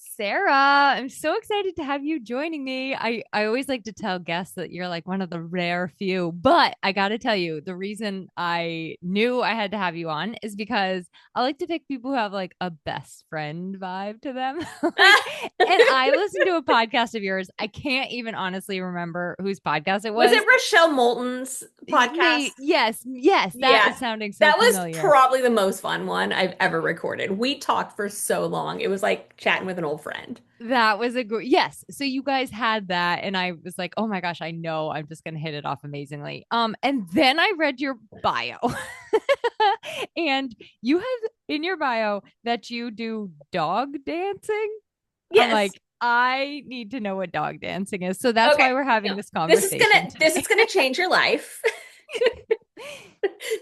Sarah, I'm so excited to have you joining me. I always like to tell guests that you're like one of the rare few, but I got to tell you, the reason I knew I had to have you on is because I like to pick people who have like a best friend vibe to them. Like, and I listened to a podcast of yours. I can't even honestly remember whose podcast it Was was. it Rochelle Moulton's podcast? Yes, that Yeah, is sounding so that was familiar. probably the most fun one I've ever recorded. We talked for so long. It was like chatting with an old friend. That was a good, yes. So you guys had that, and I was like, oh my gosh, I know I'm just gonna hit it off amazingly. And then I read your bio, and you have in your bio that you do dog dancing. I'm Yes. like, I need to know what dog dancing is. So that's Okay. why we're having No, this conversation this is today. gonna change your life.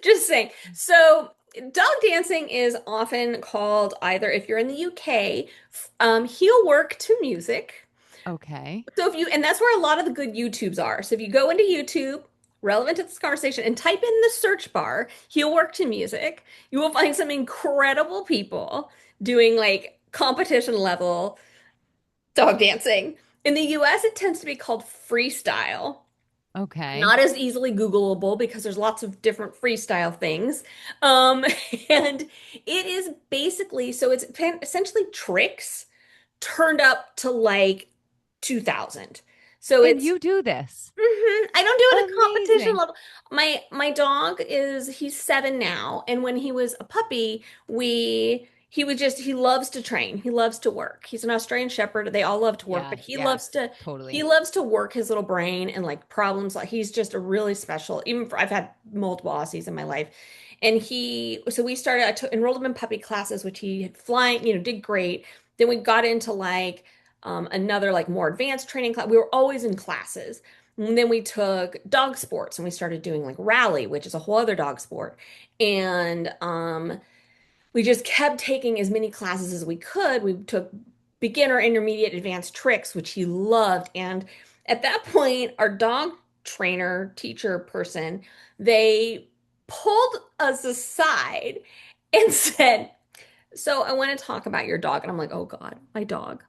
Just saying. So, dog dancing is often called either, if you're in the UK, heel work to music. Okay. So if you, and that's where a lot of the good YouTubes are. So if you go into YouTube, relevant to this conversation, and type in the search bar, heel work to music, you will find some incredible people doing like competition level dog dancing. In the US, it tends to be called freestyle. Okay. Not as easily Googleable because there's lots of different freestyle things. Um, and it is basically, so it's essentially tricks turned up to like 2000. So And it's you do this. I don't do it at competition Amazing. level. My dog he's 7 now, and when he was a puppy, he was just he loves to train. He loves to work. He's an Australian Shepherd. They all love to work, but Yes, yes, he totally. loves to work his little brain and like problems. Like he's just a really special. I've had multiple Aussies in my life, and so we started. Enrolled him in puppy classes, which he had flying, did great. Then we got into like another like more advanced training class. We were always in classes. And then we took dog sports and we started doing like rally, which is a whole other dog sport. And we just kept taking as many classes as we could. We took beginner, intermediate, advanced tricks, which he loved. And at that point, our dog trainer, teacher person, they pulled us aside and said, "So I want to talk about your dog." And I'm like, "Oh God, my dog."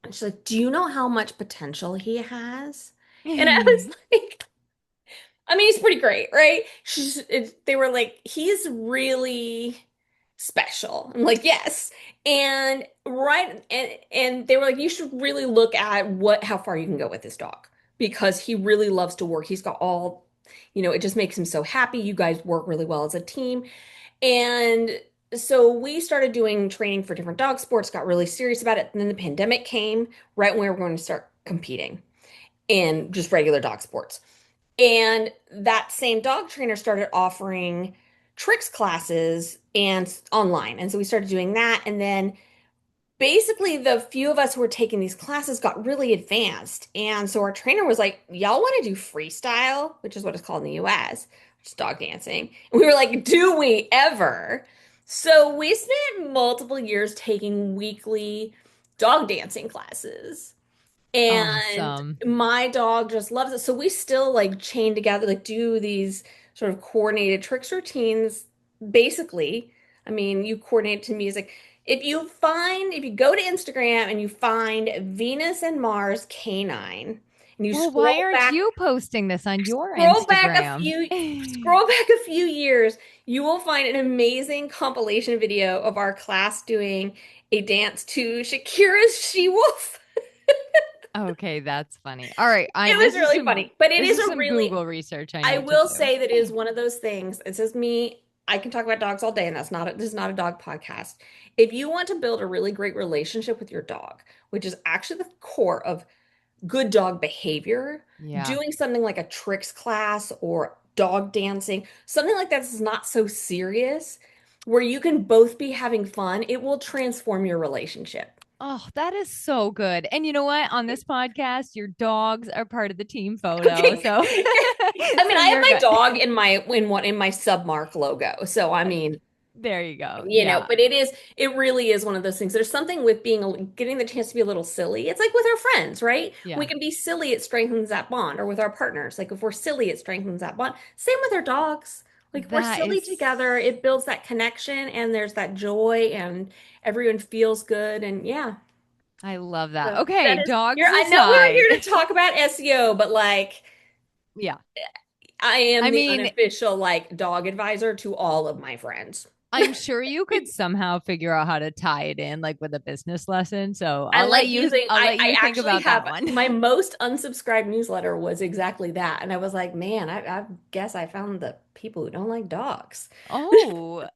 And she's like, "Do you know how much potential he has?" And I was like, I mean, he's pretty great, right? They were like, he's really special. I'm like, yes. And and they were like, you should really look at how far you can go with this dog because he really loves to work. He's got it just makes him so happy. You guys work really well as a team. And so we started doing training for different dog sports, got really serious about it. And then the pandemic came right when we were going to start competing in just regular dog sports. And that same dog trainer started offering tricks classes and online. And so we started doing that. And then basically the few of us who were taking these classes got really advanced. And so our trainer was like, y'all want to do freestyle, which is what it's called in the US, which is dog dancing. And we were like, do we ever? So we spent multiple years taking weekly dog dancing classes. And Awesome. my dog just loves it. So we still like chain together, like do these sort of coordinated tricks routines. Basically, I mean, you coordinate to music. If you go to Instagram and you find Venus and Mars Canine, and you Well, why aren't you posting this on your Instagram? scroll back a few years, you will find an amazing compilation video of our class doing a dance to Shakira's She Wolf. Okay, that's funny. All right, I It was this is really some funny, but it this is is a some really, Google research I I need to will do. say that it is one of those things. It says me, I can talk about dogs all day, and this is not a dog podcast. If you want to build a really great relationship with your dog, which is actually the core of good dog behavior, Yeah. doing something like a tricks class or dog dancing, something like that is not so serious, where you can both be having fun, it will transform your relationship. Oh, that is so good. And you know what? On this podcast, your dogs are part of the team photo. Okay. So I mean, so I have you're my good. dog in my submark logo. So I mean, There you go. Yeah. but it really is one of those things. There's something with getting the chance to be a little silly. It's like with our friends, right? We Yeah. can be silly, it strengthens that bond, or with our partners. Like if we're silly, it strengthens that bond. Same with our dogs. Like if we're That silly is together, it builds that connection and there's that joy and everyone feels good. And yeah. I love that. So that Okay, is, dogs I know we were aside. here to talk about SEO, but like Yeah. I am I the mean, unofficial like dog advisor to all of my friends. I'm sure you could somehow figure out how to tie it in like with a business lesson. So I like using, I'll let I you think actually about that have one. my most unsubscribed newsletter was exactly that. And I was like, man, I guess I found the people who don't like dogs. Oh.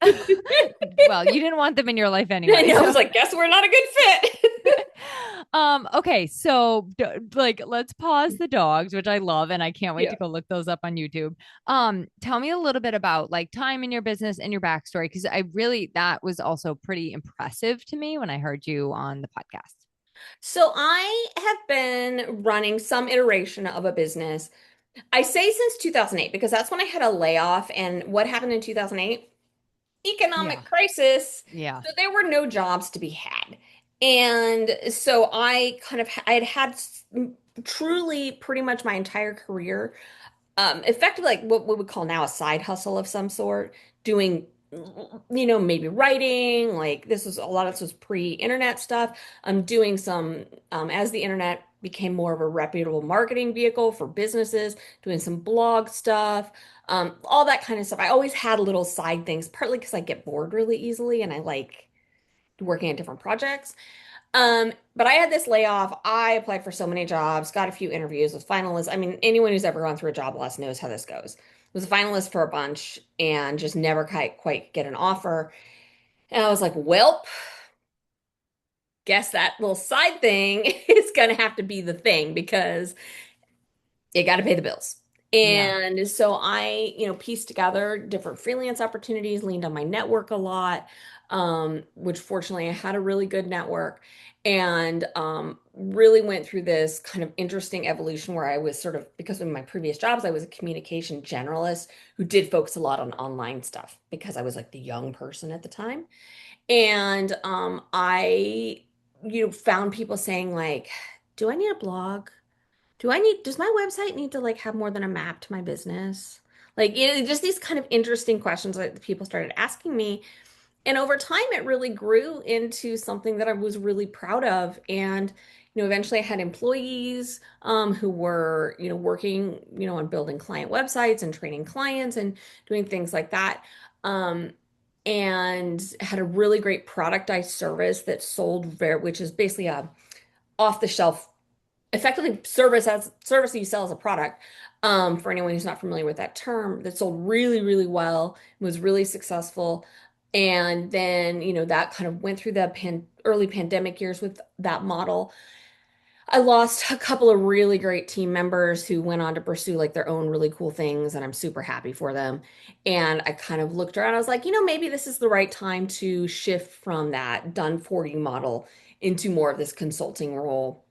Well, you didn't want them in your life anyway. And I was So like, guess we're not a good fit. okay, so like let's pause the dogs, which I love and I can't wait to Yeah. go look those up on YouTube. Tell me a little bit about like time in your business and your backstory because I really that was also pretty impressive to me when I heard you on the podcast. So I have been running some iteration of a business. I say since 2008 because that's when I had a layoff. And what happened in 2008? Yeah. Economic crisis. Yeah. So there were no jobs to be had. And so I had truly pretty much my entire career effectively like what we would call now a side hustle of some sort, doing maybe writing, like this was a lot of this was pre-internet stuff. I'm doing some as the internet became more of a reputable marketing vehicle for businesses, doing some blog stuff, all that kind of stuff. I always had little side things, partly because I get bored really easily and I like working at different projects. But I had this layoff. I applied for so many jobs, got a few interviews, was finalist. I mean, anyone who's ever gone through a job loss knows how this goes. Was a finalist for a bunch and just never quite get an offer. And I was like, well, guess that little side thing is gonna have to be the thing because you got to pay the bills. Yeah. And so I, pieced together different freelance opportunities, leaned on my network a lot, which fortunately I had a really good network and really went through this kind of interesting evolution where I was sort of, because of my previous jobs, I was a communication generalist who did focus a lot on online stuff because I was like the young person at the time. And I, found people saying like, do I need a blog? Does my website need to like have more than a map to my business? Like, just these kind of interesting questions that people started asking me. And over time, it really grew into something that I was really proud of. And, eventually I had employees who were, working, on building client websites and training clients and doing things like that. Um, and had a really great productized service that sold which is basically a off the shelf effectively service that you sell as a product. For anyone who's not familiar with that term, that sold really, really well, was really successful. And then, that kind of went through the early pandemic years with that model. I lost a couple of really great team members who went on to pursue like their own really cool things, and I'm super happy for them. And I kind of looked around, I was like, maybe this is the right time to shift from that done for you model into more of this consulting role.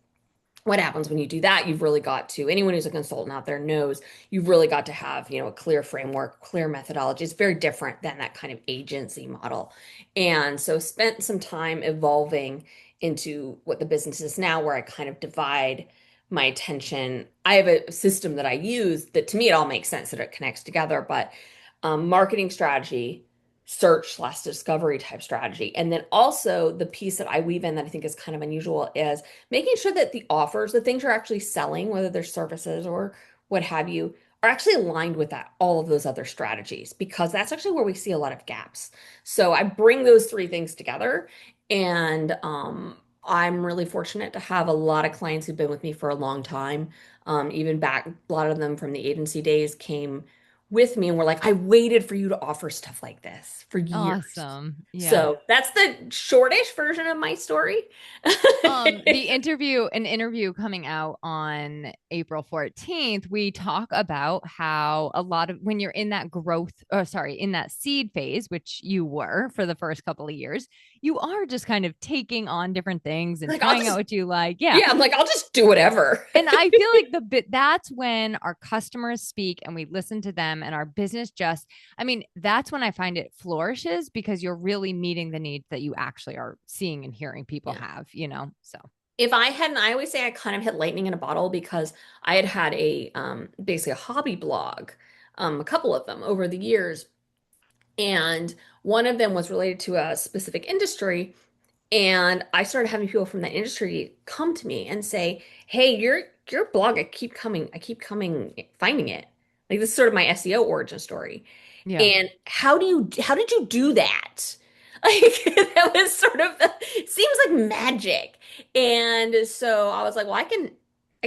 What happens when you do that? You've really got to, anyone who's a consultant out there knows you've really got to have, a clear framework, clear methodology. It's very different than that kind of agency model. And so spent some time evolving into what the business is now, where I kind of divide my attention. I have a system that I use that to me it all makes sense that it connects together, but marketing strategy, search/discovery type strategy. And then also the piece that I weave in that I think is kind of unusual is making sure that the offers, the things you're actually selling, whether they're services or what have you, are actually aligned with that, all of those other strategies, because that's actually where we see a lot of gaps. So I bring those three things together, and I'm really fortunate to have a lot of clients who've been with me for a long time. Even back, a lot of them from the agency days came with me and were like, I waited for you to offer stuff like this for years. Awesome. Yeah. So that's the shortish version of my story. An interview coming out on April 14th, we talk about how a lot of when you're in that growth, or sorry, in that seed phase, which you were for the first couple of years, you are just kind of taking on different things and Like, I'll trying out just, what you like. Yeah. yeah, I'm like, I'll just do whatever. And I feel like the bit that's when our customers speak and we listen to them and our business just, I mean, that's when I find it flourishes because you're really meeting the needs that you actually are seeing and hearing people Yeah. have, you know? So, If I hadn't, I always say I kind of hit lightning in a bottle because I had a basically a hobby blog, a couple of them over the years. And one of them was related to a specific industry. And I started having people from that industry come to me and say, "Hey, your blog, I keep coming, finding it." Like this is sort of my SEO origin story. Yeah. And how did you do that? Like that was sort of it seems like magic. And so I was like, well, I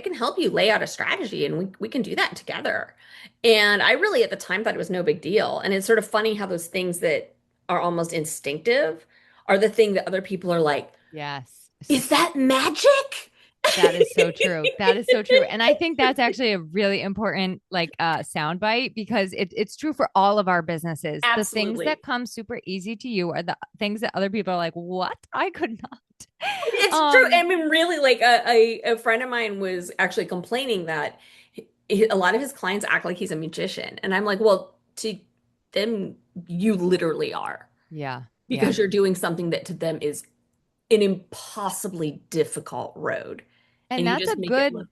can help you lay out a strategy and we can do that together. And I really at the time thought it was no big deal. And it's sort of funny how those things that are almost instinctive are the thing that other people are like, Yes. is that magic? That is so true. That is so true. And I think that's actually a really important soundbite because it's true for all of our businesses. The things that Absolutely. come super easy to you are the things that other people are like, what? I could not. It's true. I Um, mean, really, like a friend of mine was actually complaining that a lot of his clients act like he's a magician. And I'm like, well, to them, you literally are yeah, yeah. because you're doing something that to them is an impossibly difficult road. And And you that's a just make it good look, that's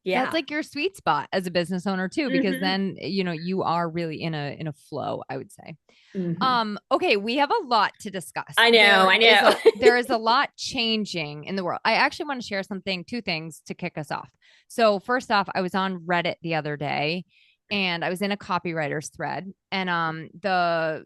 yeah. like your sweet spot as a business owner too, because Hmm. then you are really in a flow, I would say. Hmm. Okay, we have a lot to discuss. I know, I know. There is a lot changing in the world. I actually want to share two things to kick us off. So first off, I was on Reddit the other day and I was in a copywriter's thread and the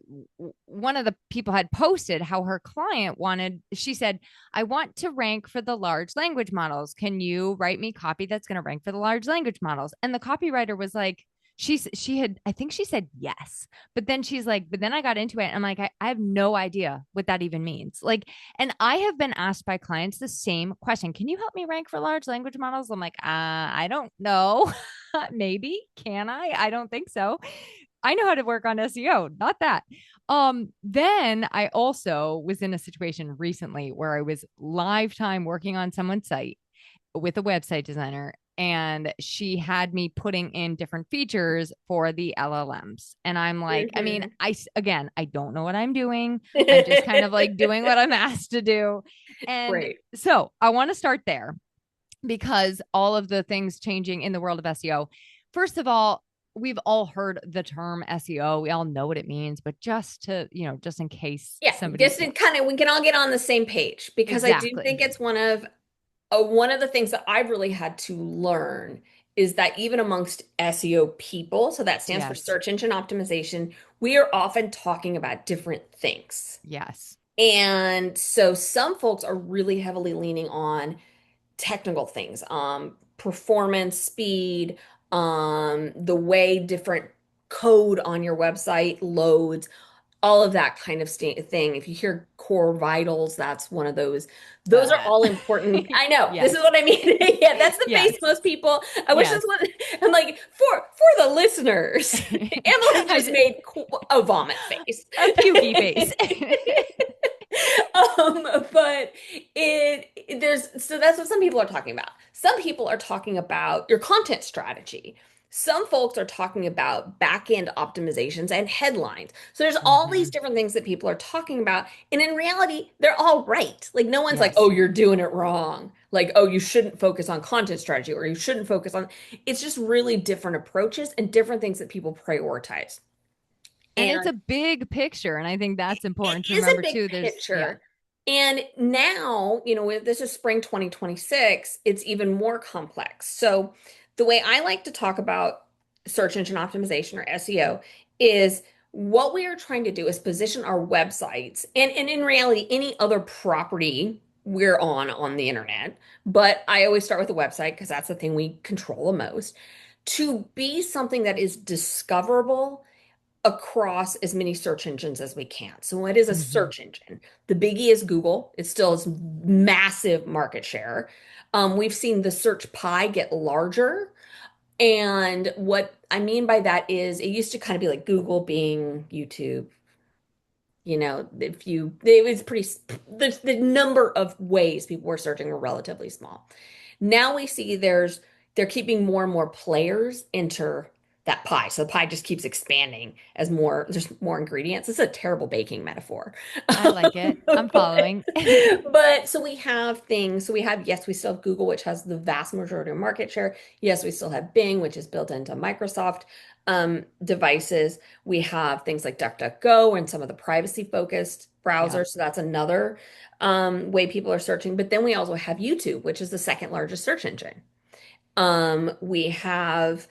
one of the people had posted how her client wanted she said, "I want to rank for the large language models. Can you write me copy that's going to rank for the large language models?" And the copywriter was like, she had I think she said yes, but then she's like, but then I got into it and I'm like, I have no idea what that even means. Like, and I have been asked by clients the same question. Can you help me rank for large language models? I'm like, I don't know. Maybe. Can I? I don't think so. I know how to work on SEO, not that. Then I also was in a situation recently where I was live time working on someone's site with a website designer and she had me putting in different features for the LLMs. And I'm like, I mean, Hmm. again, I don't know what I'm doing. I'm just kind of like doing what I'm asked to do. And Right. so I want to start there because all of the things changing in the world of SEO. First of all, we've all heard the term SEO. We all know what it means, but just to, just in case Yeah, somebody, just to kind of we can all get on the same page because I do exactly. think it's one of the things that I've really had to learn is that even amongst SEO people, so that stands for Yes. search engine optimization, we are often talking about different things. Yes. And so some folks are really heavily leaning on technical things, performance, speed, the way different code on your website loads, all of that kind of thing. If you hear core vitals, that's one of those. Those are Uh, all important. I know. This is yes. what I mean. Yeah, that's the face Yes. most people. I wish this Yes. was. I'm like for the listeners. Emily just I, made a vomit face. a pukey face. But there's so that's what some people are talking about. Some people are talking about your content strategy. Some folks are talking about back end optimizations and headlines. So there's all these Mhm. different things that people are talking about. And in reality, they're all right. Like no one's like, Yes. oh, you're doing it wrong. Like, oh, you shouldn't focus on content strategy or you shouldn't focus on it's just really different approaches and different things that people prioritize. And it's And a big picture. And I think that's it important to is a remember big too. Yeah. picture. And now, this is spring 2026, it's even more complex. So, the way I like to talk about search engine optimization or SEO is what we are trying to do is position our websites and in reality, any other property we're on the internet. But I always start with a website because that's the thing we control the most to be something that is discoverable across as many search engines as we can. So what is a Hmm. search engine? The biggie is Google. It still has massive market share. We've seen the search pie get larger. And what I mean by that is it used to kind of be like Google, Bing, YouTube. If you, it was pretty, the number of ways people were searching were relatively small. Now we see they're keeping more and more players enter that pie. So the pie just keeps expanding as there's more ingredients. This is a terrible baking metaphor. I like it. I'm But, following. but so we have things. So we have, yes, we still have Google, which has the vast majority of market share. Yes, we still have Bing, which is built into Microsoft devices. We have things like DuckDuckGo and some of the privacy focused browser. Yep. So that's another way people are searching. But then we also have YouTube, which is the second largest search engine. We have,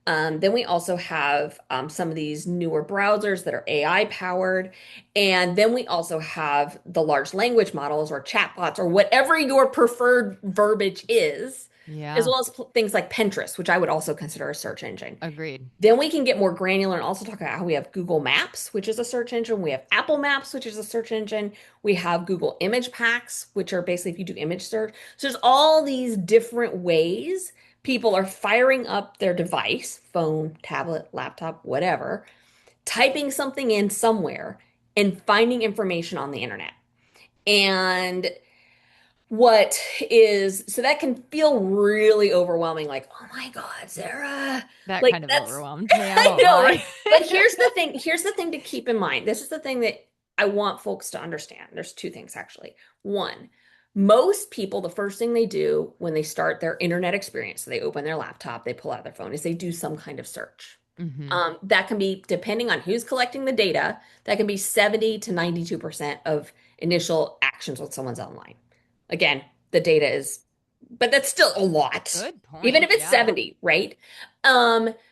then we also have some of these newer browsers that are AI powered. And then we also have the large language models or chatbots or whatever your preferred verbiage is, as Yeah. well as things like Pinterest, which I would also consider a search engine. Agreed. Then we can get more granular and also talk about how we have Google Maps, which is a search engine. We have Apple Maps, which is a search engine. We have Google Image Packs, which are basically if you do image search. So there's all these different ways people are firing up their device, phone, tablet, laptop, whatever, typing something in somewhere and finding information on the internet. And what is so that can feel really overwhelming, like, oh my God, Sarah. That Like kind of that's overwhelmed me. I I won't know, right? lie. But here's the thing to keep in mind. This is the thing that I want folks to understand. There's two things actually. One, most people, the first thing they do when they start their internet experience, so they open their laptop, they pull out their phone, is they do some kind of search. Hmm. That can be, depending on who's collecting the data, that can be 70 to 92% of initial actions when someone's online. Again, the data is, but that's still a lot, Good even if point. it's Yeah. 70, right?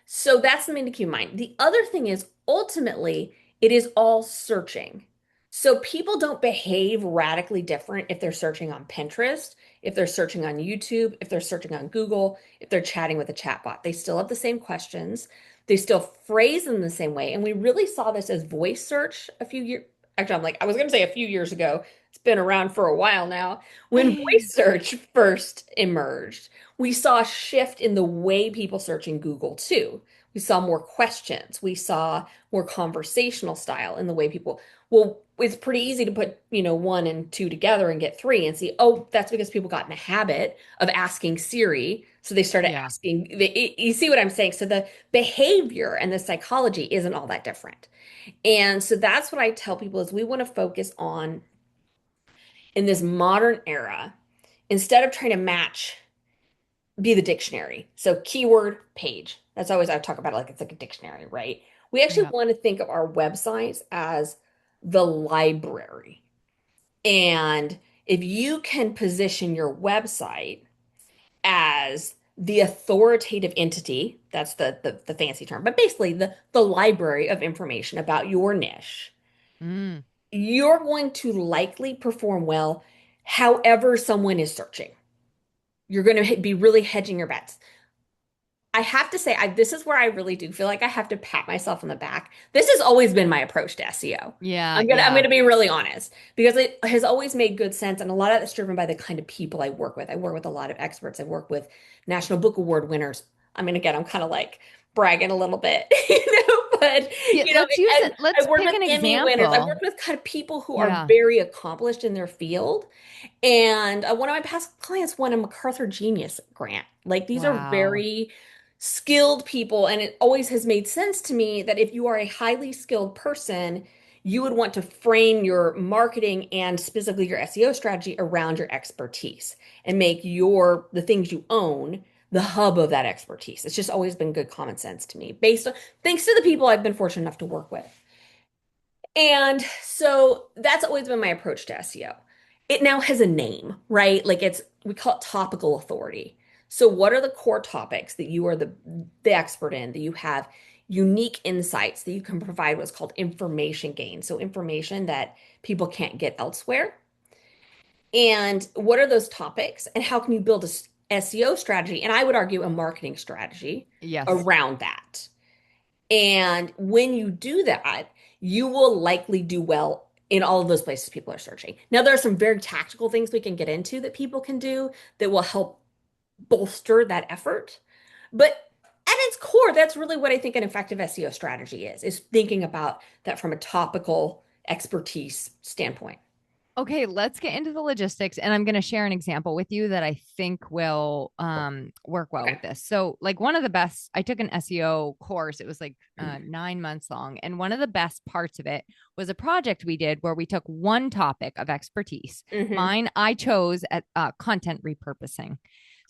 So that's something to keep in mind. The other thing is ultimately it is all searching. So people don't behave radically different if they're searching on Pinterest, if they're searching on YouTube, if they're searching on Google, if they're chatting with a chatbot. They still have the same questions. They still phrase them the same way. And we really saw this as voice search a few years. Actually, I was going to say a few years ago. It's been around for a while now. When voice search first emerged, we saw a shift in the way people search in Google too. We saw more questions. We saw more conversational style in the way people, well, it's pretty easy to put, one and two together and get three and see, oh, that's because people got in the habit of asking Siri. So they started Yeah. asking, you see what I'm saying? So the behavior and the psychology isn't all that different. And so that's what I tell people is we want to focus on in this modern era, instead of trying to match, be the dictionary. So keyword page. That's always I talk about it like it's like a dictionary, right? We actually Yeah. want to think of our websites as the library. And if you can position your website as the authoritative entity, that's the fancy term, but basically the library of information about your niche, Mm. you're going to likely perform well however someone is searching. You're going to be really hedging your bets. I have to say, this is where I really do feel like I have to pat myself on the back. This has always been my approach to SEO. Yeah. I'm Yeah. gonna be really honest because it has always made good sense, and a lot of that's driven by the kind of people I work with. I work with a lot of experts. I work with National Book Award winners. I mean, again, I'm kind of like bragging a little bit, but Yeah. Let's use I, it. Let's I work pick with an Emmy winners. I example. work with kind of people who are Yeah. very accomplished in their field. And one of my past clients won a MacArthur Genius grant. Like these are Wow. very skilled people, and it always has made sense to me that if you are a highly skilled person, you would want to frame your marketing and specifically your SEO strategy around your expertise and make the things you own the hub of that expertise. It's just always been good common sense to me, based on thanks to the people I've been fortunate enough to work with. And so that's always been my approach to SEO. It now has a name, right? Like we call it topical authority. So what are the core topics that you are the expert in, that you have unique insights that you can provide what's called information gain. So information that people can't get elsewhere. And what are those topics and how can you build a SEO strategy? And I would argue a marketing strategy Yes. around that. And when you do that, you will likely do well in all of those places people are searching. Now, there are some very tactical things we can get into that people can do that will help bolster that effort. But at its core, that's really what I think an effective SEO strategy is thinking about that from a topical expertise standpoint. Okay, let's get into the logistics, and I'm going to share an example with you that I think will work well Okay. with this. So, like one of the best, I took an SEO course. It was like 9 months long, and one of the best parts of it was a project we did where we took one topic of expertise. Hmm. Mine, I chose at content repurposing.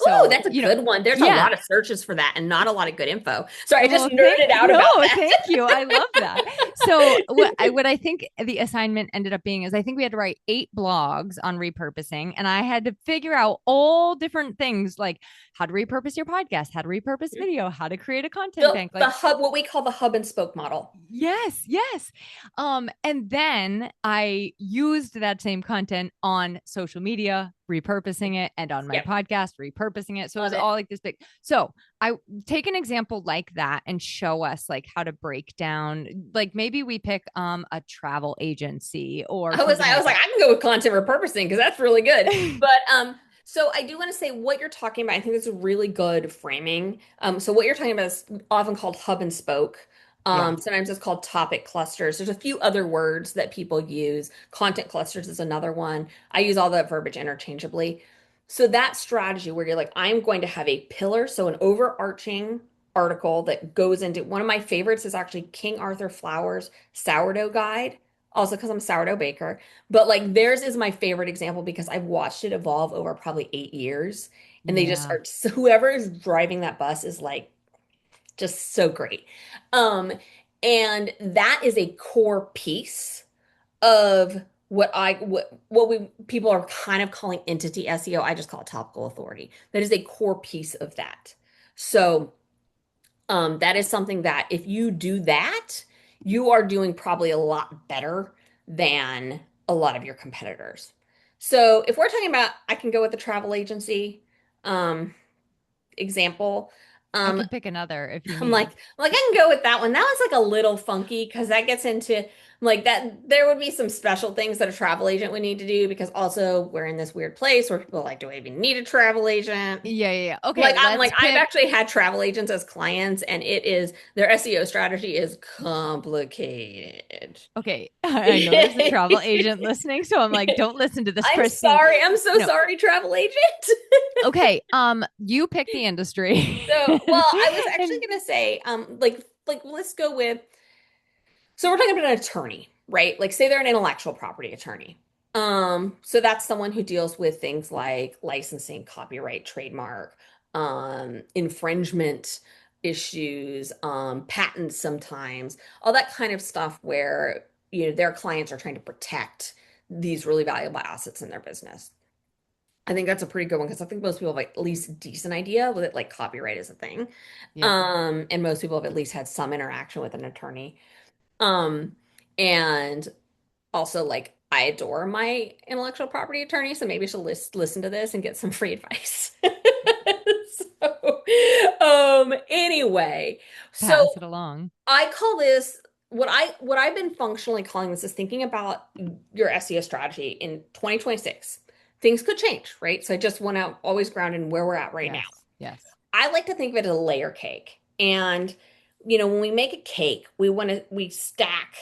Oh, So, that's a good one. There's a yeah. lot of searches for that and not a lot of good info. Sorry, I just Well, thank nerded out no, about that. thank you. I love that. So what I think the assignment ended up being is I think we had to write 8 blogs on repurposing, and I had to figure out all different things like how to repurpose your podcast, how to repurpose video, how to create a content bank. The Like hub, what we call the hub and spoke model. yes, yes. And then I used that same content on social media, repurposing it, and on my Yep, podcast, repurposing it. So it was love it. all like this big. So I take an example like that and show us like how to break down, like maybe we pick a travel agency or something I was like like, that. I can go with content repurposing because that's really good. But so I do want to say what you're talking about. I think that's a really good framing. So what you're talking about is often called hub and spoke. Yeah. Sometimes it's called topic clusters. There's a few other words that people use. Content clusters is another one. I use all that verbiage interchangeably. So that strategy where you're like, I'm going to have a pillar, so an overarching article that goes into one of my favorites is actually King Arthur Flowers' sourdough guide, also because I'm a sourdough baker. But like theirs is my favorite example because I've watched it evolve over probably 8 years. And they just Yeah. are, so whoever is driving that bus is like just so great. Um, and that is a core piece of what we people are kind of calling entity SEO. I just call it topical authority. That is a core piece of that. So that is something that if you do that, you are doing probably a lot better than a lot of your competitors. So if we're talking about, I can go with the travel agency um, example. I Um, can pick another if you I'm like, need. I can go with that one. That one's like a little funky because that gets into like that. There would be some special things that a travel agent would need to do because also we're in this weird place where people are like, do I even need a travel agent? Yeah, yeah, yeah. Like Okay, I'm like let's I've pick. actually had travel agents as clients and it is their SEO strategy is complicated. Okay, I know there's a travel agent listening, so I'm like, don't listen to this, I'm Christine. sorry. I'm so No. sorry, travel agent. Okay, you pick the industry. So, well, I was actually And gonna say, let's go with. So we're talking about an attorney, right? Like, say they're an intellectual property attorney. So that's someone who deals with things like licensing, copyright, trademark, infringement issues, patents sometimes, all that kind of stuff where, their clients are trying to protect these really valuable assets in their business. I think that's a pretty good one because I think most people have like at least a decent idea with it, like copyright is a thing. yeah, And most people have at least had some interaction with an attorney. Um, and also like I adore my intellectual property attorney, so maybe she'll listen to this and get some free advice. So, anyway, so pass it along. I call this what I've been functionally calling this is thinking about your SEO strategy in 2026. Things could change, right? So I just want to always ground in where we're at right now. Yes, yes. I like to think of it as a layer cake. And, when we make a cake, we stack,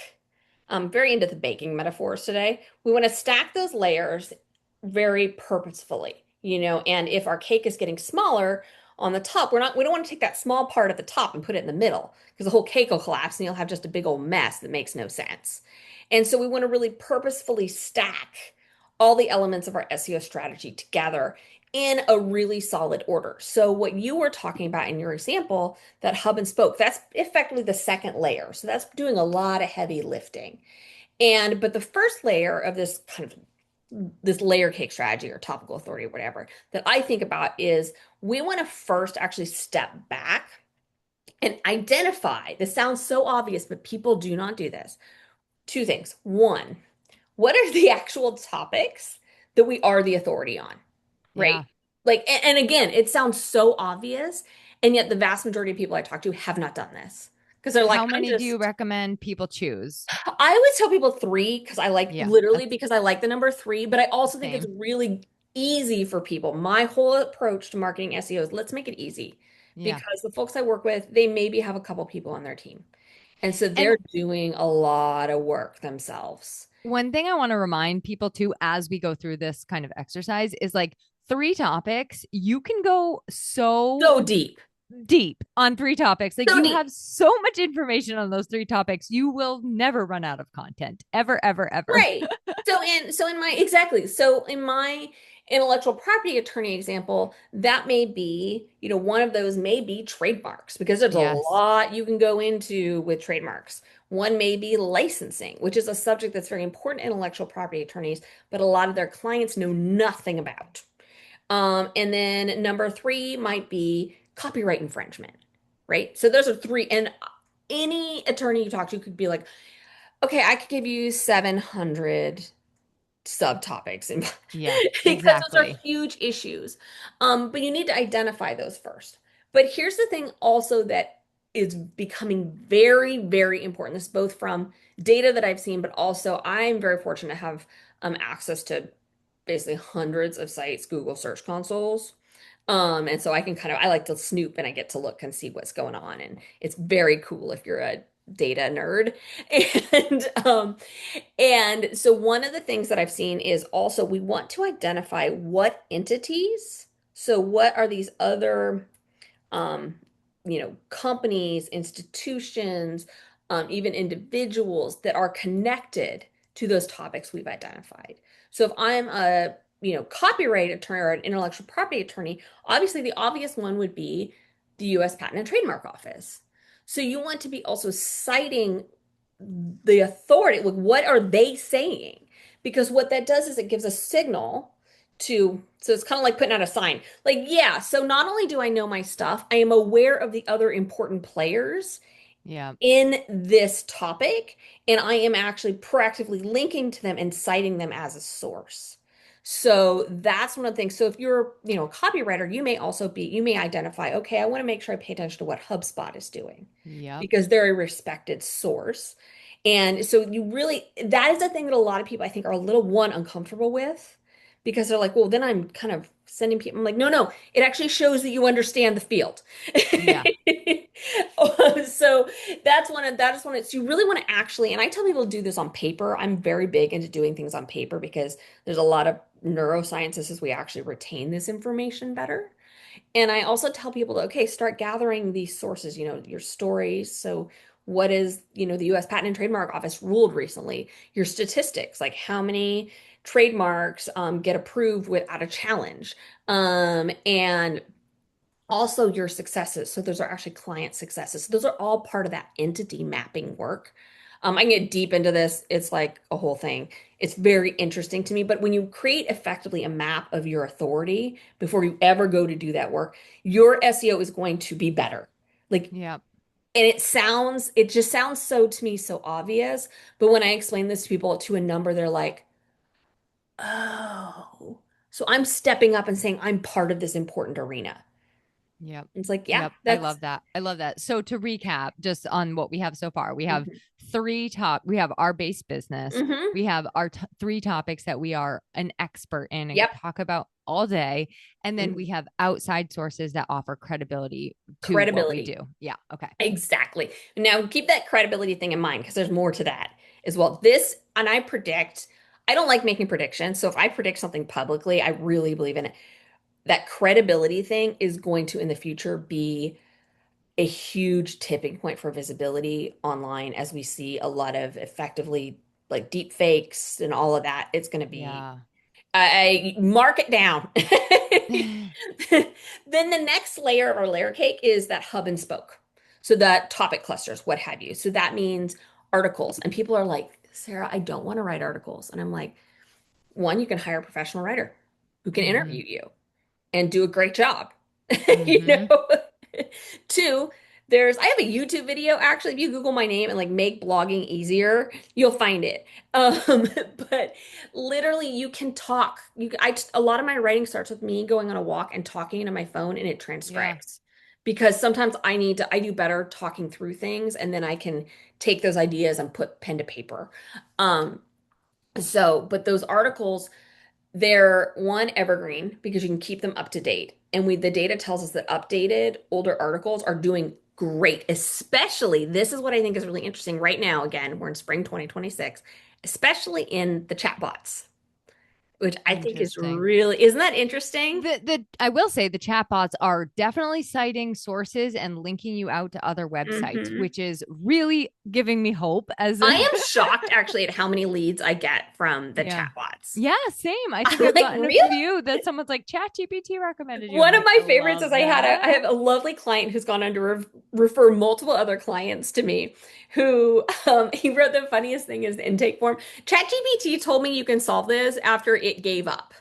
very into the baking metaphors today. We want to stack those layers very purposefully, and if our cake is getting smaller on the top, we don't want to take that small part at the top and put it in the middle because the whole cake will collapse and you'll have just a big old mess that makes no sense. And so we want to really purposefully stack all the elements of our SEO strategy together in a really solid order. So what you were talking about in your example, that hub and spoke, that's effectively the second layer. So that's doing a lot of heavy lifting. But the first layer of this layer cake strategy or topical authority or whatever that I think about is we want to first actually step back and identify. This sounds so obvious, but people do not do this. Two things. One, what are the actual topics that we are the authority on? Right? Yeah. Like, and again, it sounds so obvious, and yet the vast majority of people I talk to have not done this because they're like, How I'm many do you just, recommend people choose? I always tell people three because I like Yeah, literally that's because I like the number three, but I also think it's same. really easy for people. My whole approach to marketing SEO is let's make it easy Yeah. because the folks I work with, they maybe have a couple people on their team. And so And they're doing a lot of work themselves. one thing I want to remind people too, as we go through this kind of exercise, is like 3 topics. You can go so So deep. deep on 3 topics. Like So you deep. have so much information on those 3 topics. You will never run out of content ever, ever, ever. Right. So in my exactly. So intellectual property attorney example, that may be, one of those may be trademarks because there's a Yes. lot you can go into with trademarks. One may be licensing, which is a subject that's very important to intellectual property attorneys, but a lot of their clients know nothing about. And then number three might be copyright infringement, right? So those are three. And any attorney you talk to could be like, okay, I could give you 700 subtopics and Yeah, because those are exactly. huge issues. But you need to identify those first. But here's the thing also that is becoming very, very important. This is both from data that I've seen, but also I'm very fortunate to have access to basically hundreds of sites, Google Search Consoles. And so I can I like to snoop and I get to look and see what's going on. And it's very cool if you're a data nerd. And so one of the things that I've seen is also we want to identify what entities, so what are these other um, companies, institutions, even individuals that are connected to those topics we've identified. So if I'm a, copyright attorney or an intellectual property attorney, obviously the obvious one would be the US Patent and Trademark Office. So you want to be also citing the authority, like what are they saying? Because what that does is it gives a signal to, so it's kind of like putting out a sign. Like, yeah, so not only do I know my stuff, I am aware of the other important players Yeah. in this topic, and I am actually proactively linking to them and citing them as a source. So that's one of the things. So if you're, a copywriter, you may identify, okay, I want to make sure I pay attention to what HubSpot is doing Yep. because they're a respected source. And so that is the thing that a lot of people I think are a little one uncomfortable with because they're like, well, then I'm kind of sending people. I'm like, no, no, it actually shows that you understand the field. Yeah. So that is one of, so you really want to actually, and I tell people to do this on paper. I'm very big into doing things on paper because there's a lot of neuroscience that says we actually retain this information better. And I also tell people to, okay, start gathering these sources, your stories. So what is, the US Patent and Trademark Office ruled recently? Your statistics, like how many trademarks get approved without a challenge. And also your successes. So those are actually client successes. So those are all part of that entity mapping work. I can get deep into this. It's like a whole thing. It's very interesting to me. But when you create effectively a map of your authority before you ever go to do that work, your SEO is going to be better. Like, Yep. and it just sounds so to me so obvious. But when I explain this to people to a number, they're like, oh, so I'm stepping up and saying I'm part of this important arena. Yep. It's like, yeah, Yep. I that's love that. I love that. So to recap, just on what we have so far, mhm. we have our base business. Hmm. We have our three topics that we are an expert in and Yep. could talk about all day. And then we Mhm. have outside sources that offer credibility to what we Credibility. do. Yeah. Okay. Exactly. Now keep that credibility thing in mind because there's more to that as well. This, and I don't like making predictions. So if I predict something publicly, I really believe in it. That credibility thing is going to in the future be a huge tipping point for visibility online as we see a lot of effectively like deep fakes and all of that. It's going to be Yeah. I mark it down. Then the next layer of our layer cake is that hub and spoke. So that topic clusters, what have you. So that means articles. And people are like, Sarah, I don't want to write articles. And I'm like, one, you can hire a professional writer who can Mm-hmm. interview you and do a great job. You Mm-hmm. know? Two, I have a YouTube video actually. If you Google my name and like make blogging easier, you'll find it. But literally you can talk. A lot of my writing starts with me going on a walk and talking into my phone and it Yeah. transcribes. Because sometimes I do better talking through things and then I can take those ideas and put pen to paper. Um, but those articles, they're one evergreen because you can keep them up to date. And the data tells us that updated older articles are doing great, especially this is what I think is really interesting right now. Again, we're in spring 2026, especially in the chatbots. which I think is Interesting. really, isn't that interesting? The I will say the chatbots are definitely citing sources and linking you out to other websites, Hmm. which is really giving me hope as I a am shocked actually at how many leads I get from the yeah. chatbots. Yeah, same. I think I'm I've like, gotten a really? few that someone's like ChatGPT recommended you. I'm One of like, my I favorites is love I that. have a lovely client who's gone on to refer multiple other clients to me who he wrote the funniest thing is the intake form. ChatGPT told me you can solve this after it gave up.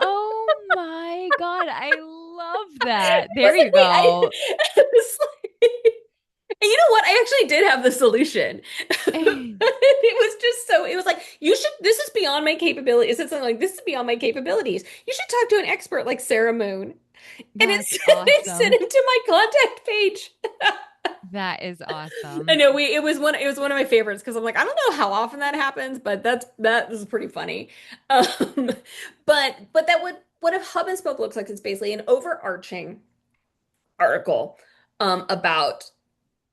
Oh my God. I love that. I was There you like, wait, go. it's like, and you know what? I actually did have the solution. It was just so, it was like, you should, this is beyond my capabilities. It said something like, this is beyond my capabilities. You should talk to an expert like Sarah Moon. And That's it sent awesome. him to my contact page. That is I awesome. know it was one of my favorites because I'm like, I don't know how often that happens, but that is pretty funny. Um, but that would what a hub and spoke looks like is basically an overarching article about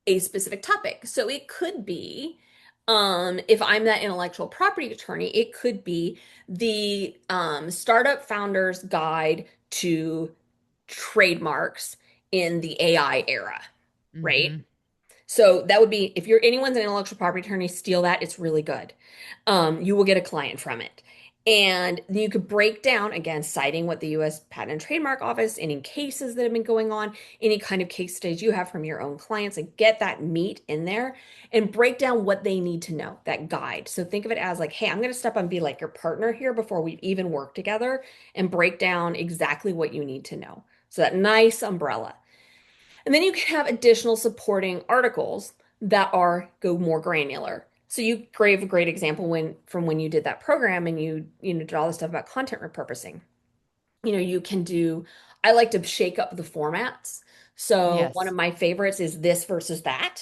a specific topic. So it could be, if I'm that intellectual property attorney, it could be the startup founder's guide to trademarks in the AI era, right? Hmm. So that would be if you're anyone's an intellectual property attorney, steal that. It's really good. You will get a client from it. And you could break down, again, citing what the US Patent and Trademark Office, any cases that have been going on, any kind of case studies you have from your own clients, and get that meat in there and break down what they need to know, that guide. So think of it as like, hey, I'm going to step up and be like your partner here before we even work together and break down exactly what you need to know. So that nice umbrella. And then you can have additional supporting articles that are go more granular. So you gave a great example when you did that program and you did all the stuff about content repurposing. You can do I like to shake up the formats. So one of Yes. my favorites is this versus that.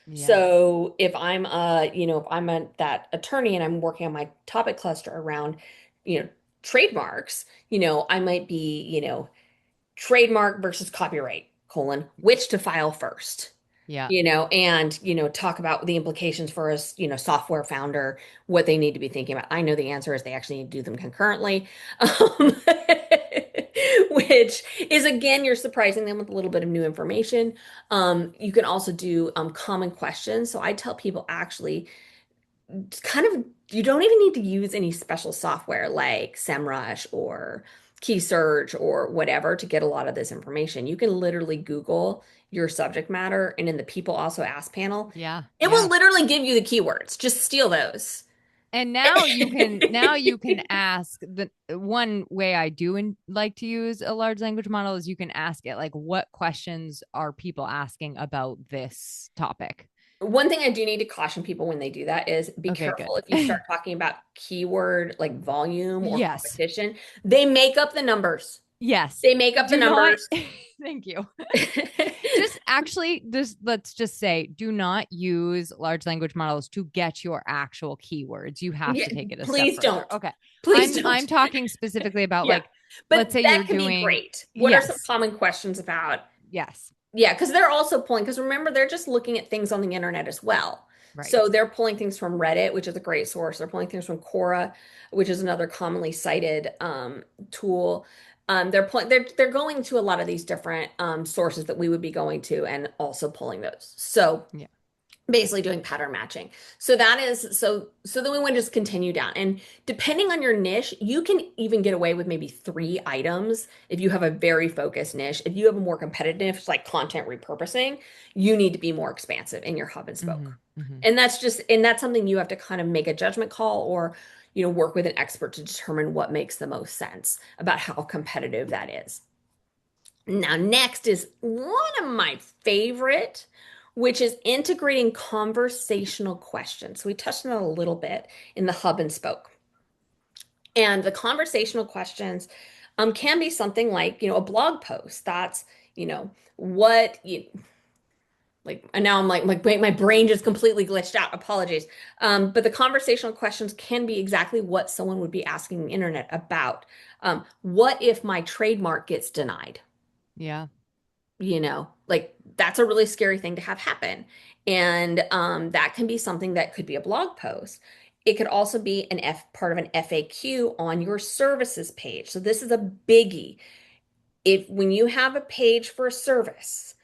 Yes. So if I'm that attorney and I'm working on my topic cluster around, you know, trademarks, I might be, trademark versus copyright, which to file first, Yeah. and, talk about the implications for us, software founder, what they need to be thinking about. I know the answer is they actually need to do them concurrently, um, which is, again, you're surprising them with a little bit of new information. You can also do common questions. So I tell people actually kind of you don't even need to use any special software like SEMrush or Key Search or whatever to get a lot of this information. You can literally Google your subject matter, and in the people also ask panel, Yeah. it will Yeah. literally give you the keywords. Just steal those. And now you can ask the one way I do like to use a large language model is you can ask it like what questions are people asking about this topic? One thing I do need to caution people when they do that is be Okay, careful good. if you start talking about keyword like volume or Yes. competition. They make up the numbers. Yes. They make up the Do not numbers. thank you. Just actually this let's just say do not use large language models to get your actual keywords. You have Yeah, to take it a step please further. don't. Okay. Please I'm don't. talking specifically about Yeah. like But let's say you're that can be doing great. What are some yes. common questions about? Yes. Yeah, because they're also pulling, because remember, they're just looking at things on the internet as well. So Right. they're pulling things from Reddit, which is a great source. They're pulling things from Quora, which is another commonly cited tool. They're going to a lot of these different sources that we would be going to and also pulling those. So Yeah. basically doing pattern matching. So that is so then we want to just continue down. And depending on your niche, you can even get away with maybe 3 items if you have a very focused niche. If you have a more competitive niche, like content repurposing, you need to be more expansive in your hub and Hmm. spoke. Hmm. And that's something you have to kind of make a judgment call or work with an expert to determine what makes the most sense about how competitive that is. Now, next is one of my favorite, which is integrating conversational questions. So we touched on it a little bit in the hub and spoke. And the conversational questions can be something like, a blog post. That's, what you like, and now I'm like, wait, my brain just completely glitched out. Apologies. But the conversational questions can be exactly what someone would be asking the internet about. What if my trademark gets denied? Yeah. Like that's a really scary thing to have happen. And that can be something that could be a blog post. It could also be an F part of an FAQ on your services page. So this is a biggie. If when you have a page for a service,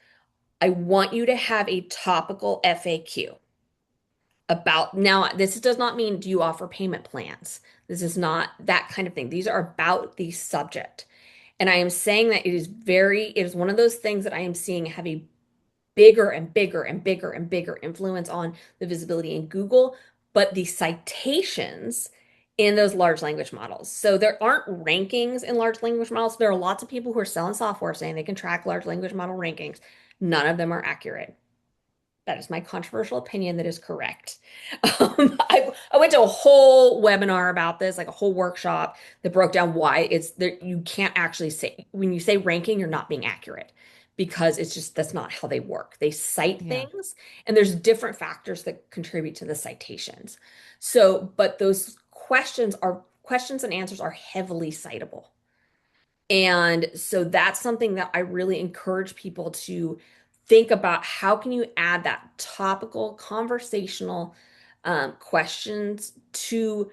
I want you to have a topical FAQ about now. This does not mean do you offer payment plans. This is not that kind of thing. These are about the subject. And I am saying that it is one of those things that I am seeing have a bigger and bigger and bigger and bigger influence on the visibility in Google, but the citations in those large language models. So there aren't rankings in large language models. There are lots of people who are selling software saying they can track large language model rankings. None of them are accurate. That is my controversial opinion that is correct. I went to a whole webinar about this, like a whole workshop that broke down why it's there. You can't actually say, when you say ranking, you're not being accurate because it's just that's not how they work. They cite Yeah. things, and there's different factors that contribute to the citations. So, but those questions and answers are heavily citable. And so that's something that I really encourage people to think about. How can you add that topical conversational questions to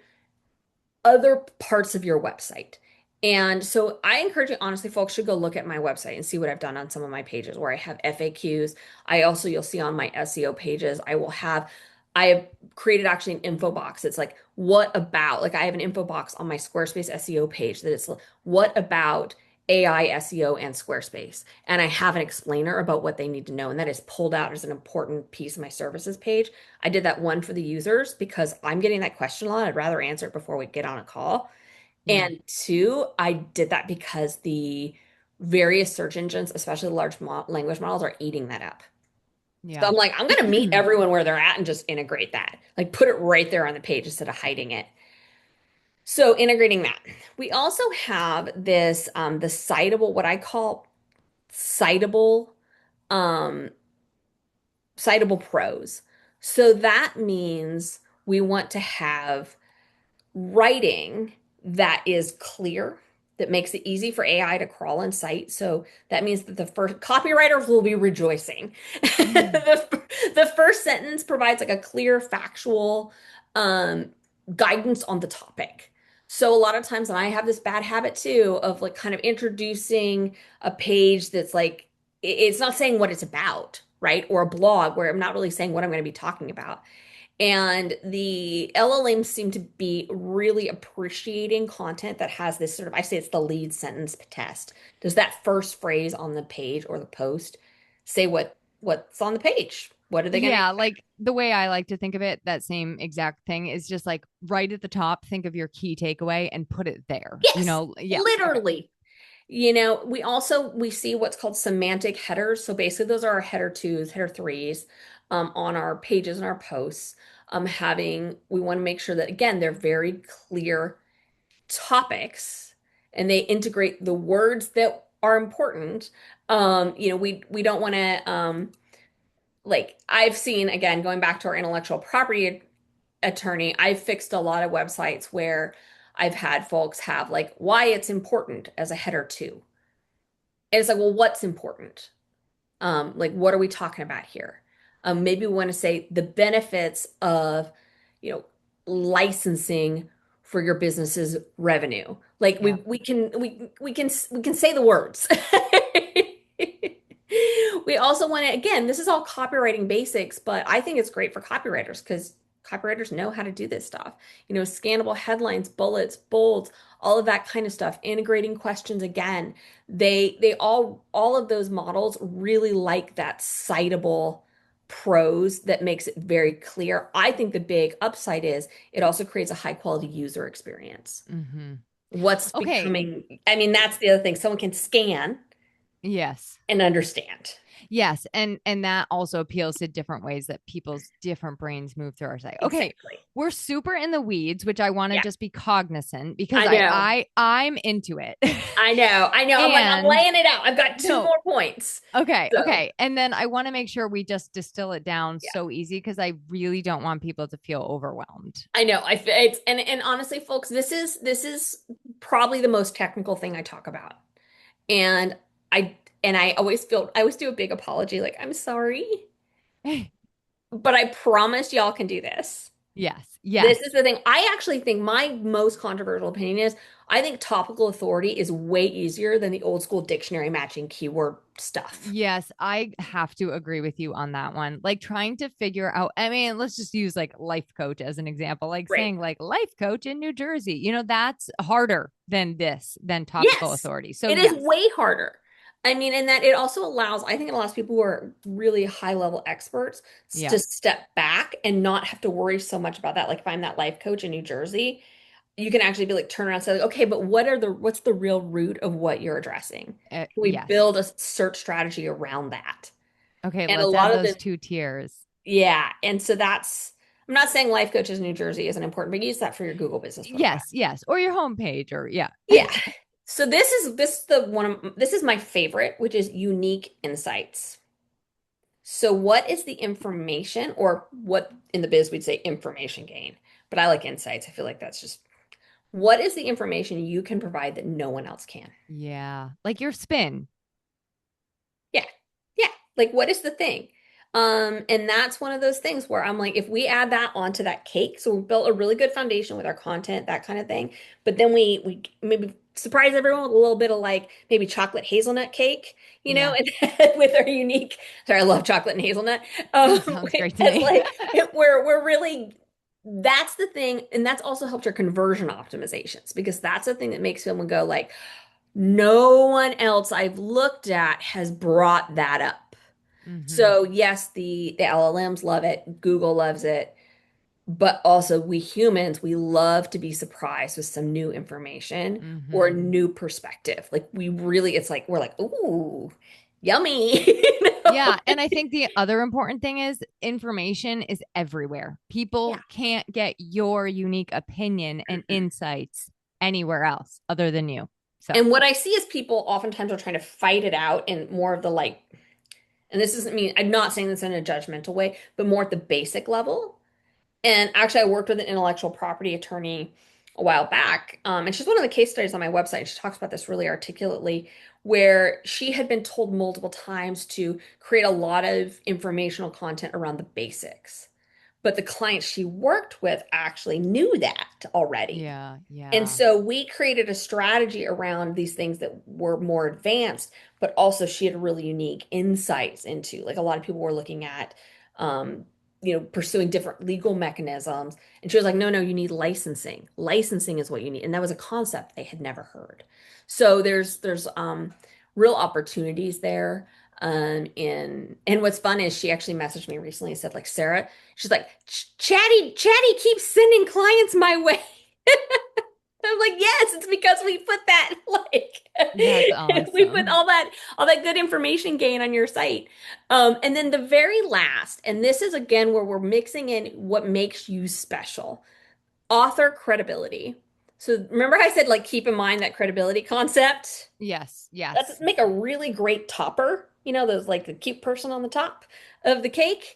other parts of your website? And so I encourage you, honestly, folks should go look at my website and see what I've done on some of my pages where I have FAQs. I also, you'll see on my SEO pages, I have created actually an info box. It's like, what about, like I have an info box on my Squarespace SEO page that it's what about AI, SEO, and Squarespace. And I have an explainer about what they need to know. And that is pulled out as an important piece of my services page. I did that one for the users because I'm getting that question a lot. I'd rather answer it before we get on a call. Yeah. And two, I did that because the various search engines, especially the large language models, are eating that up. So Yeah. I'm like, I'm going to meet everyone where they're at and just integrate that. Like put it right there on the page instead of hiding it. So integrating that. We also have this the citable, what I call citable um citable prose. So that means we want to have writing that is clear, that makes it easy for AI to crawl and cite. So that means that the first copywriters will be rejoicing. The first sentence provides like a clear, factual guidance on the topic. So a lot of times, and I have this bad habit too of like kind of introducing a page that's like, it's not saying what it's about, right? Or a blog where I'm not really saying what I'm going to be talking about. And the LLMs seem to be really appreciating content that has this sort of, I say it's the lead sentence test. Does that first phrase on the page or the post say what's on the page? What are they going to Yeah, expect? like the way I like to think of it, that same exact thing is just like right at the top, think of your key takeaway and put it there. Yes, Yeah. Okay. literally. We see what's called semantic headers. So basically those are our header twos, header threes on our pages and our posts. We want to make sure that again, they're very clear topics and they integrate the words that are important. We don't want to like I've seen again going back to our intellectual property attorney, I've fixed a lot of websites where I've had folks have like why it's important as a header two. And it's like, well, what's important? Like what are we talking about here? Maybe we want to say the benefits of, you know, licensing for your business's revenue. Like Yeah. we can say the words. We also want to, again, this is all copywriting basics, but I think it's great for copywriters because copywriters know how to do this stuff. Scannable headlines, bullets, bolds, all of that kind of stuff, integrating questions again. All of those models really like that citable prose that makes it very clear. I think the big upside is it also creates a high quality user experience. Hmm. What's Okay. becoming, I mean, that's the other thing. Someone can scan Yes. and understand. Yes, and that also appeals to different ways that people's different brains move through our site. Okay, Exactly. we're super in the weeds, which I want to Yeah, just be cognizant because I know. I'm into it. I know. I know. I'm like, I'm And laying it out. I've got two no, more points. okay, So, okay. And then I want to make sure we just distill it down yeah, so easy because I really don't want people to feel overwhelmed. I know. It's and honestly, folks, this is probably the most technical thing I talk about. And I I always do a big apology, like, I'm sorry, but I promise y'all can do this. Yes, This Yes. is the thing. I actually think my most controversial opinion is I think topical authority is way easier than the old school dictionary matching keyword stuff. Yes, I have to agree with you on that one. Like trying to figure out, I mean, let's just use like life coach as an example, like Right. saying like life coach in New Jersey. That's harder than than topical Yes, authority. So, it is yes. way harder. I mean, and that it also allows, I think it allows people who are really high level experts Yeah. to step back and not have to worry so much about that. Like if I'm that life coach in New Jersey, you can actually be like turn around and say, like, okay, but what's the real root of what you're addressing? Can we Yes. build a search strategy around that? Okay, And a let's lot add of the those two tiers. yeah, and so I'm not saying life coaches in New Jersey isn't important, but use that for your Google business profile. Yes, yes. Or your homepage, or yeah. Yeah. So this is my favorite, which is unique insights. So what is the information or what in the biz we'd say information gain, but I like insights. I feel like that's just what is the information you can provide that no one else can? Yeah. Like your spin. Yeah. Yeah. Like what is the thing? And that's one of those things where I'm like, if we add that onto that cake, so we built a really good foundation with our content, that kind of thing. But then we maybe surprise everyone with a little bit of like maybe chocolate hazelnut cake, Yeah. and with our unique, sorry, I love chocolate and hazelnut. That sounds great to And me. like we're really that's the thing, and that's also helped your conversion optimizations because that's the thing that makes someone go like, no one else I've looked at has brought that up. Hmm. So yes, the LLMs love it, Google loves it, but also we humans, we love to be surprised with some new information or Hmm. new perspective. Like we really, it's like we're like, ooh, yummy. You know? Yeah. And I think the other important thing is information is everywhere. Yeah. People can't get your unique opinion and insights anywhere else other than you. So, And what I see is people oftentimes are trying to fight it out in more of the like, and this doesn't mean I'm not saying this in a judgmental way, but more at the basic level. And actually, I worked with an intellectual property attorney a while back. And she's one of the case studies on my website. She talks about this really articulately, where she had been told multiple times to create a lot of informational content around the basics. But the clients she worked with actually knew that already. yeah. And Yeah. so we created a strategy around these things that were more advanced, but also she had really unique insights into, like a lot of people were looking at, um, pursuing different legal mechanisms. And she was like, no, no, you need licensing. Licensing is what you need. And that was a concept they had never heard. So there's real opportunities there. And what's fun is she actually messaged me recently and said, like, Sarah, she's like, Chatty keeps sending clients my way. I'm like, yes, it's because we put that That's we put awesome. all that good information gain on your site. And then the very last, and this is again where we're mixing in what makes you special, author credibility. So remember I said like keep in mind that credibility concept? Yes. That's Yes. make a really great topper. Those like the cute person on the top of the cake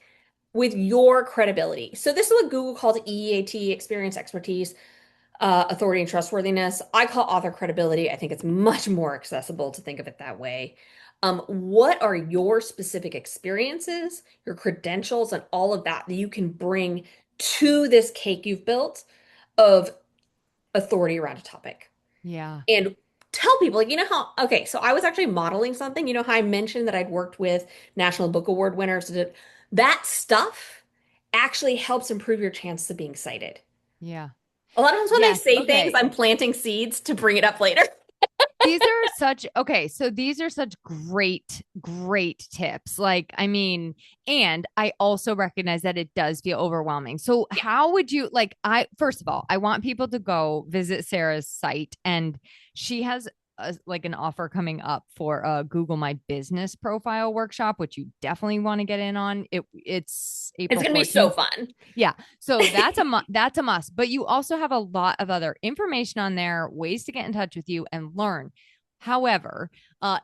with your credibility. So this is what Google calls EAT, experience, expertise, authority and trustworthiness. I call author credibility. I think it's much more accessible to think of it that way. What are your specific experiences, your credentials, and all of that that you can bring to this cake you've built of authority around a topic? Yeah. And tell people, like, okay, so I was actually modeling something. You know how I mentioned that I'd worked with National Book Award winners? That stuff actually helps improve your chances of being cited. Yeah. A lot of times when I Yes. say things, Okay. I'm planting seeds to bring it up later. These are such great tips. Like, I mean, and I also recognize that it does feel overwhelming. So, Yeah. how would you like? First of all, I want people to go visit Sarah's site, and she has like an offer coming up for a Google My Business Profile workshop, which you definitely want to get in on. It's It's April going to be so 14th. fun. Yeah. So that's a must. But you also have a lot of other information on there, ways to get in touch with you and learn. However,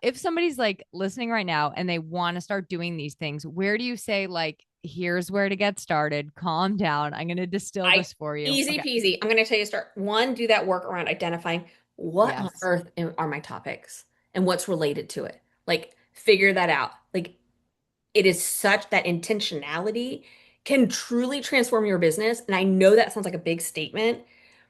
if somebody's like listening right now and they want to start doing these things, where do you say like, here's where to get started? Calm down. I'm going to distill I this for you. Easy Okay. peasy. I'm going to tell you start one, do that work around identifying what on Yes. earth are my topics and what's related to it. Like figure that out. Like it is such that intentionality can truly transform your business. And I know that sounds like a big statement,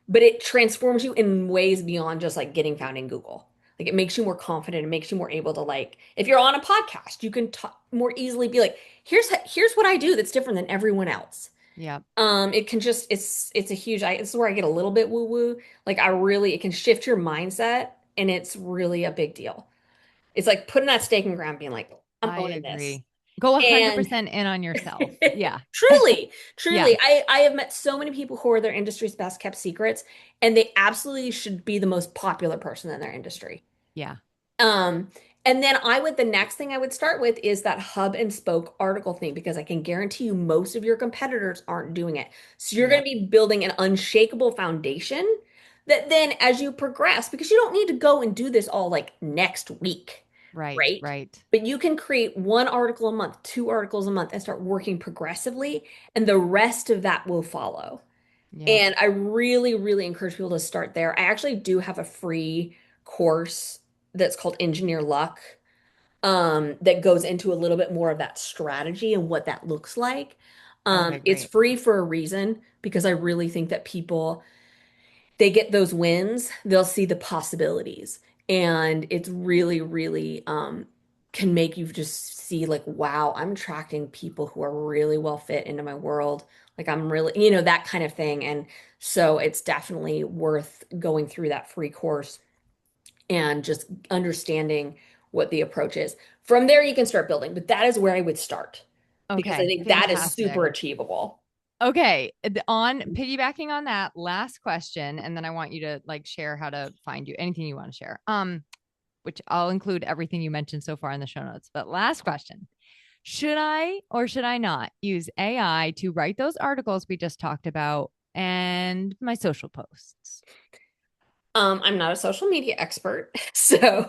but it transforms you in ways beyond just like getting found in Google. Like it makes you more confident. It makes you more able to like, if you're on a podcast, you can more easily be like, here's what I do that's different than everyone else. Yeah, It can just it's a huge. This is where I get a little bit woo woo. Like I really, it can shift your mindset, and it's really a big deal. It's like putting that stake in the ground, being like, I'm I owning this. agree. Go And 100% in on yourself. Yeah. truly, Yeah. truly, I have met so many people who are their industry's best kept secrets, and they absolutely should be the most popular person in their industry. Yeah. Um, and then the next thing I would start with is that hub and spoke article thing, because I can guarantee you most of your competitors aren't doing it. So you're going Yep. to be building an unshakable foundation that then as you progress, because you don't need to go and do this all like next week, Right. right? Right. But you can create one article a month, two articles a month, and start working progressively, and the rest of that will follow. Yep. And I really, really encourage people to start there. I actually do have a free course that's called Engineer Luck, that goes into a little bit more of that strategy and what that looks like. Okay, It's great. free for a reason because I really think that people, they get those wins, they'll see the possibilities. And it's really, really can make you just see like, wow, I'm attracting people who are really well fit into my world. Like I'm really, that kind of thing. And so it's definitely worth going through that free course and just understanding what the approach is. From there, you can start building, but that is where I would start because I Okay, think that is fantastic. super achievable. Okay, on piggybacking on that last question, and then I want you to like share how to find you, anything you want to share. Which I'll include everything you mentioned so far in the show notes. But last question. Should I or should I not use AI to write those articles we just talked about and my social posts? I'm not a social media expert, so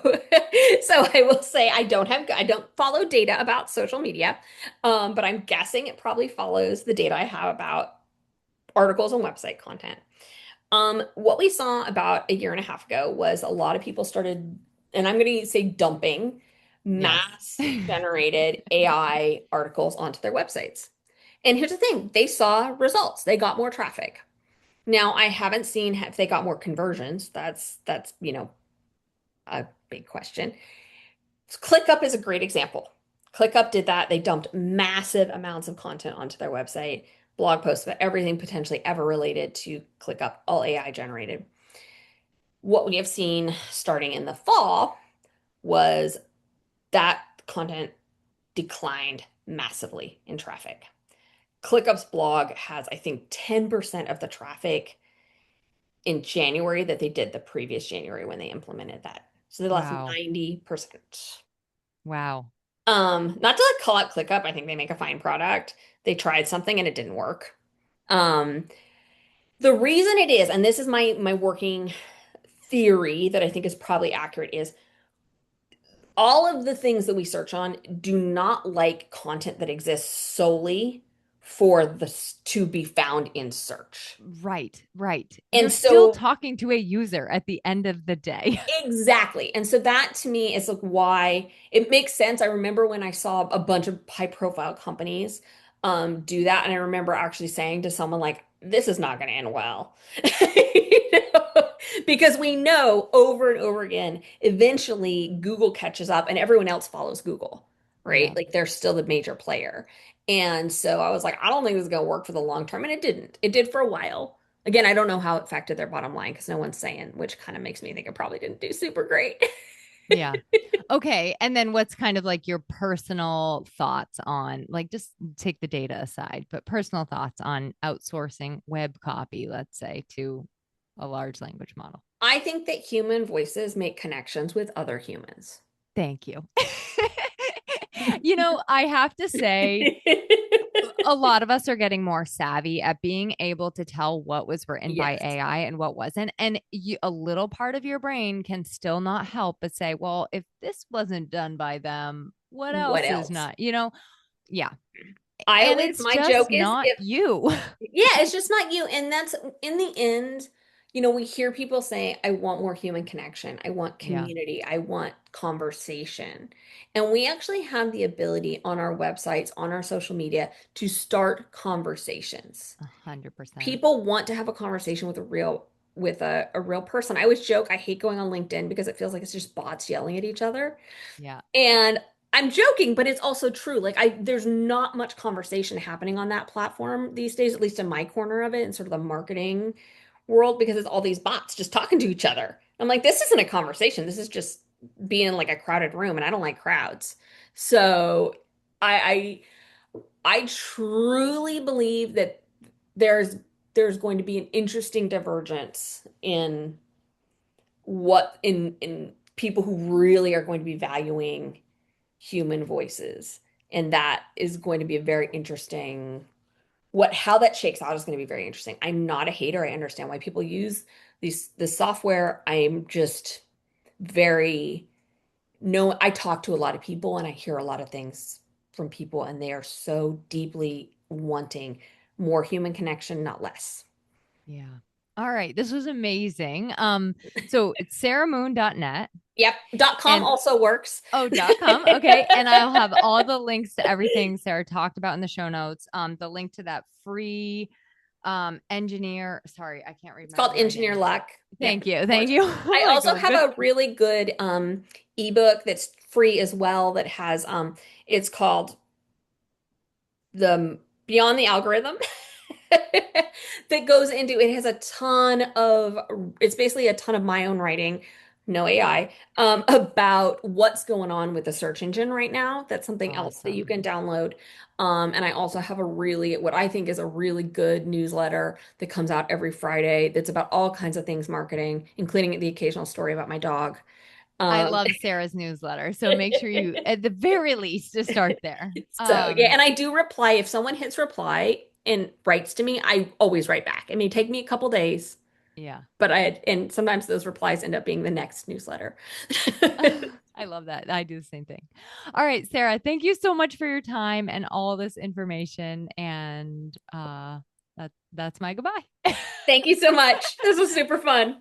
so I will say I don't follow data about social media, but I'm guessing it probably follows the data I have about articles and website content. What we saw about a year and a half ago was a lot of people started, and I'm going to say dumping Yes. mass generated AI articles onto their websites. And here's the thing, they saw results. They got more traffic. Now, I haven't seen if they got more conversions. That's, a big question. ClickUp is a great example. ClickUp did that. They dumped massive amounts of content onto their website, blog posts about everything potentially ever related to ClickUp, all AI generated. What we have seen starting in the fall was that content declined massively in traffic. ClickUp's blog has, I think, 10% of the traffic in January that they did the previous January when they implemented that. So they lost Wow. 90%. Wow. Not to like call out ClickUp, I think they make a fine product. They tried something and it didn't work. Um, the reason it is, and this is my working theory that I think is probably accurate, is all of the things that we search on do not like content that exists solely for the to be found in search. Right. Right. You're And still so talking to a user at the end of the day. exactly. And so that to me is like why it makes sense. I remember when I saw a bunch of high profile companies do that. And I remember actually saying to someone like, this is not going to end well. You know? Because we know over and over again, eventually Google catches up and everyone else follows Google, right? Yeah. Like they're still the major player. And so I was like, I don't think this is going to work for the long term. And it didn't. It did for a while. Again, I don't know how it affected their bottom line because no one's saying, which kind of makes me think it probably didn't do super great. Yeah. Okay. And then what's kind of like your personal thoughts on, like, just take the data aside, but personal thoughts on outsourcing web copy, let's say, to a large language model? I think that human voices make connections with other humans. Thank you. I have to say, a lot of us are getting more savvy at being able to tell what was written by Yes. AI and what wasn't. And a little part of your brain can still not help but say, well, if this wasn't done by them, what What else is else? not? Yeah. I And always, it's my joke just is not if, you. yeah, it's just not you. And that's in the end, we hear people say, I want more human connection. I want Yeah, community. I want conversation. And we actually have the ability on our websites, on our social media to start conversations. 100%. People want to have a conversation with a real person. I always joke, I hate going on LinkedIn because it feels like it's just bots yelling at each other. Yeah, And I'm joking, but it's also true. Like there's not much conversation happening on that platform these days, at least in my corner of it, and sort of the marketing world, because it's all these bots just talking to each other. I'm like, this isn't a conversation. This is just being in like a crowded room, and I don't like crowds. So I I truly believe that there's there's going to be an interesting divergence in in people who really are going to be valuing human voices. And that is going to be a very interesting how that shakes out is going to be very interesting. I'm not a hater. I understand why people use this software. I'm just very no, I talk to a lot of people and I hear a lot of things from people, and they are so deeply wanting more human connection, not less. yeah. All right, this was amazing. So it's sarahmoon.net Yep. .com and also works. .com. Okay, and I'll have all the links to everything Sarah talked about in the show notes. The link to that free engineer. Sorry, I can't read It's my own called Engineer writing. Luck. Yep, Thank you. of Thank course. you. I Like also a have good. a really good ebook that's free as well that has it's called the Beyond the Algorithm. That goes into it has a ton of it's basically a ton of my own writing, no AI, about what's going on with the search engine right now. That's something else that you Awesome. can download. And I also have what I think is a really good newsletter that comes out every Friday that's about all kinds of things marketing, including the occasional story about my dog. I Um, love Sarah's newsletter. So make sure you, at the very least, to start there. So yeah, and I do reply if someone hits reply and writes to me, I always write back. It may take me a couple days, Yeah. but and sometimes those replies end up being the next newsletter. I love that. I do the same thing. All right, Sarah, thank you so much for your time and all this information. And that's my goodbye. Thank you so much. This was super fun.